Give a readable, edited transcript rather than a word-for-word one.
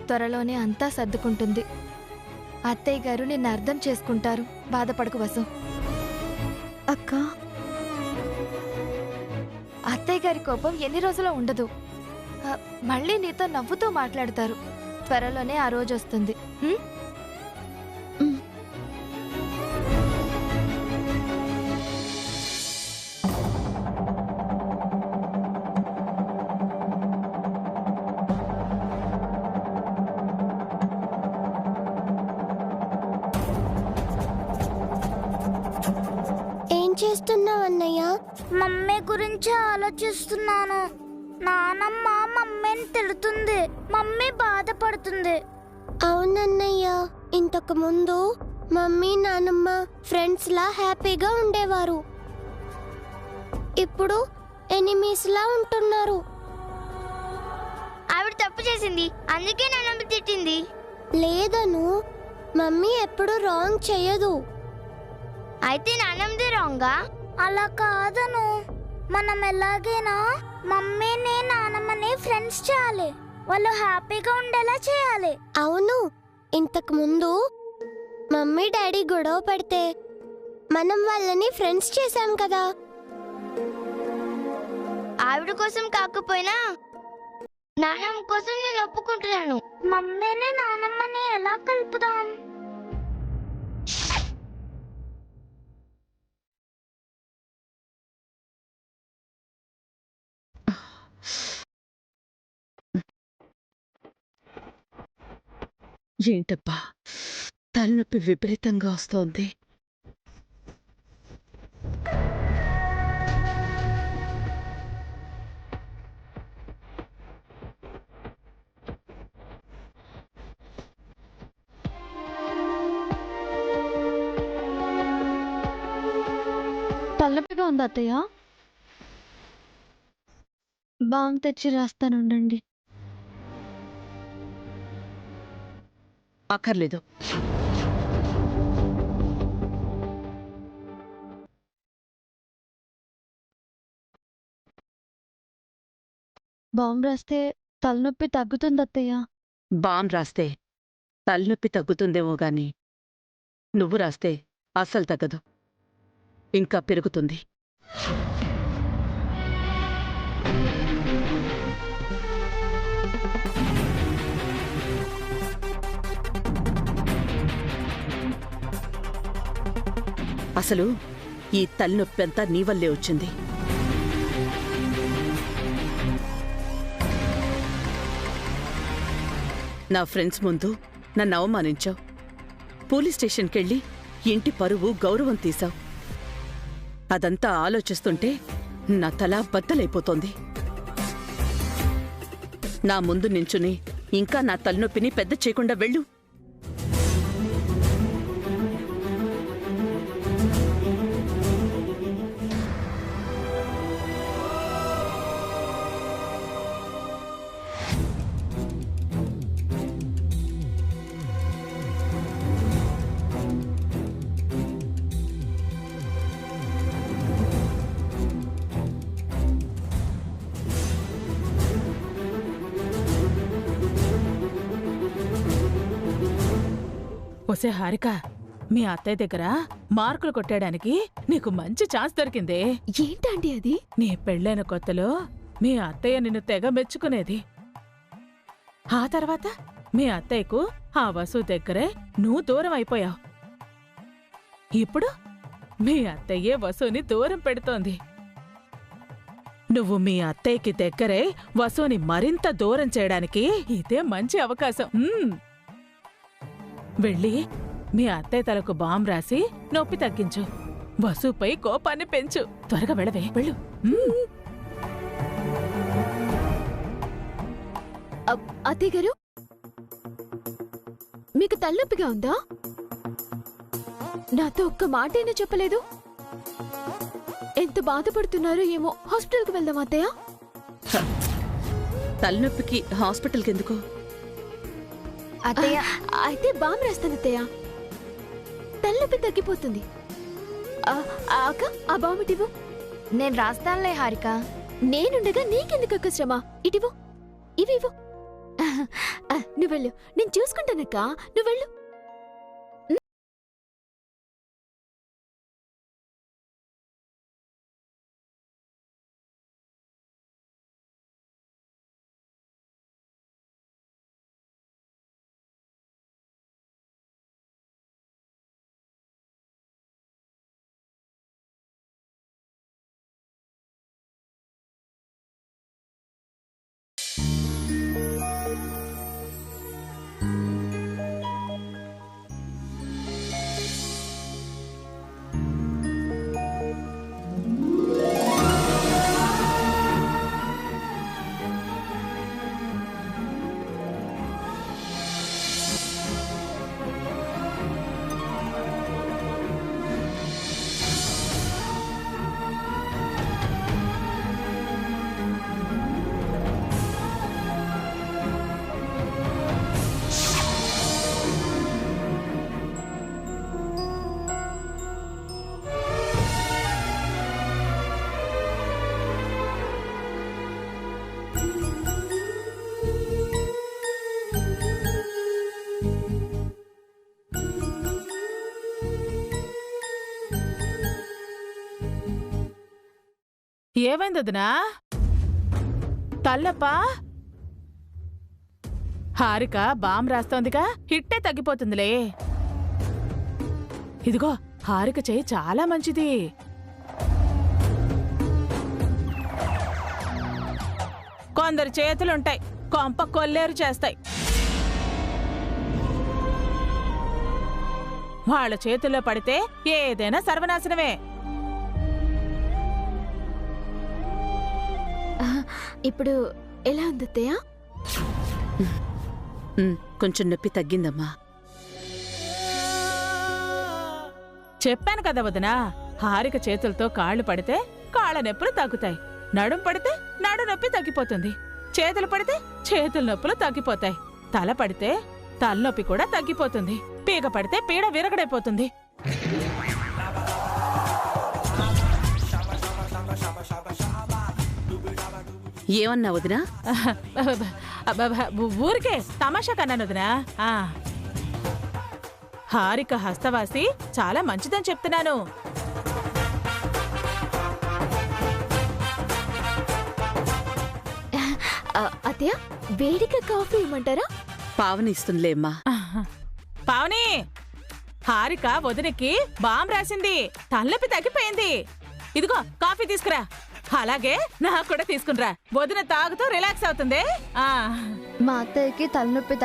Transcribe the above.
త్వరలోనే అంతా సర్దుకుంటుంది. అత్తయ్య గారు నిన్ను అర్థం చేసుకుంటారు. బాధపడకు వసు. అక్క, అత్తయ్య గారి కోపం ఎన్ని రోజులో ఉండదు. మళ్ళీ నీతో నవ్వుతూ మాట్లాడతారు. త్వరలోనే ఆ రోజు వస్తుంది. ఏం చేస్తున్నావు అన్నయ్య? మమ్మీ గురించి ఆలోచిస్తున్నాను. నానమ్మ మమ్మీని తిడుతుంది, మమ్మీ బాధపడుతుంది. అవునన్నయ్య, ఇంతకు ముందు మమ్మీ నానమ్మ ఫ్రెండ్స్ లా హ్యాపీగా ఉండేవారు. ఇప్పుడు ఎనిమీస్ లా ఉంటున్నారు. ఆవిడ తప్పు చేసింది, అందుకే నానమ్మ తిట్టింది. లేదను, మమ్మీ ఎప్పుడు రాంగ్ చేయదు. అయితే నానమ్మది రాంగా? అలా కాదను, మనం ఎలాగైనా మమ్మీని నానమ్మని ఫ్రెండ్స్ చేయాలి. వాళ్ళు హ్యాపీగా ఉండేలా చేయాలి. అవును, ఇంతకు ముందు మమ్మీ డాడీ గొడవ పడితే మనం వాళ్ళని ఫ్రెండ్స్ చేశాం కదా. ఆవిడ కోసం కాకపోయినా నానమ్మ కోసం నేను ఒప్పుకుంటున్నాను. మమ్మీని నానమ్మని ఎలా కలుపుదాం? ఏంటబ్బా, తలనొప్పి విపరీతంగా వస్తోంది. తలనొప్పిగా ఉంది అత్తయ్య. బామ్ తెచ్చి రాస్తానుండండి. అక్కర్లేదు. బామ్ రాస్తే తలనొప్పి తగ్గుతుంది అత్తయ్య. బామ్ రాస్తే తలనొప్పి తగ్గుతుందేమో గాని నువ్వు రాస్తే అస్సలు తగ్గదు, ఇంకా పెరుగుతుంది. అసలు ఈ తలనొప్పి అంతా నీ వల్లే వచ్చింది. నా ఫ్రెండ్స్ ముందు నన్ను అవమానించావు. పోలీస్ స్టేషన్కెళ్ళి ఇంటి పరువు గౌరవం తీశావు. అదంతా ఆలోచిస్తుంటే నా తల బద్దలైపోతోంది. నా ముందు నించుని ఇంకా నా తలనొప్పిని పెద్ద చేయకుండా వెళ్ళు. ఒసే హారిక, మీ అత్తయ్య దగ్గర మార్కులు కొట్టడానికి నీకు మంచి ఛాన్స్ దొరికిందే. ఏంటండి అది? నీ పెళ్ళైన కొత్తలో మీ అత్తయ్య నిన్ను తెగ మెచ్చుకునేది. ఆ తర్వాత మీ అత్తయ్యకు ఆ వసు దగ్గరే నువ్వు దూరం అయిపోయావు. ఇప్పుడు మీ అత్తయ్యే వసుని దూరం పెడుతోంది. నువ్వు మీ అత్తయ్యకి దగ్గరే వసుని మరింత దూరం చేయడానికి ఇదే మంచి అవకాశం. వెళ్ళి మీ అత్తయ్య తలకు బాంబ్ రాసి నొప్పి తగ్గించు. వసుపై కోపాన్ని పెంచు. త్వరగా వెళ్ళవే, వెళ్ళు. అత్తయ్య గారు, మీకు తలనొప్పిగా ఉందా? నాతో ఒక్క మాటైనా చెప్పలేదు. ఎంత బాధపడుతున్నారో ఏమో. హాస్పిటల్కి వెళ్దాం అత్తయ్య. తలనొప్పికి హాస్పిటల్కి ఎందుకు? అత్తయ్య అయితే బాంబు రాస్తాను అత్తయ్య, తలనొప్పి తగ్గిపోతుంది. అక్క, ఆ బాంబు ఇటివ్వు. నేను రాస్తానులే హారిక. నేనుండగా నీకెందుకు అక్క శ్రమ? ఇటివ్వు, ఇవి ఇవ్వు. నువ్వు వెళ్ళు, నేను చూసుకుంటానక్క, నువ్వు వెళ్ళు. ఏమైంది వదినా? తల్లప్పా, హారిక బాంబు రాస్తోందిగా, హిట్టే తగ్గిపోతుందిలే. ఇదిగో హారిక చెయ్యి చాలా మంచిది. కొందరు చేతులుంటాయి, కొంప కొల్లేరు చేస్తాయి. వాళ్ళ చేతుల్లో పడితే ఏదైనా సర్వనాశనమే. ఇప్పుడు ఎలా ఉంది అత్తయ్య? కొంచెం నొప్పి తగ్గిందమ్మా. చెప్పాను కదా వదినా, హారిక చేతులతో కాళ్ళు పడితే కాళ్ళ నొప్పులు తగ్గుతాయి, నడుం పడితే నడు నొప్పి తగ్గిపోతుంది, చేతులు పడితే చేతుల నొప్పులు తగ్గిపోతాయి, తల పడితే తలనొప్పి కూడా తగ్గిపోతుంది, పీక పడితే పీడ విరగడైపోతుంది. ఏమన్నా వదినా? ఊరికే తమాషా కన్నాను వదినా. హారిక హస్తవాసి చాలా మంచిదని చెప్తున్నాను. అత్తయ్య, వేడిగా కాఫీ ఇమ్మంటారా? పావని ఇస్తుందిలేమ్మా. పావని, హారిక వదినకి బాంబు రాసింది, తలనొప్పి తగ్గిపోయింది. ఇదిగో కాఫీ తీసుకురా. అలాగే నాకు కూడా తీసుకునిరా, వదిన తాగుతూ రిలాక్స్ అవుతుంది. మా అత్తయ్యకి తలనొప్పి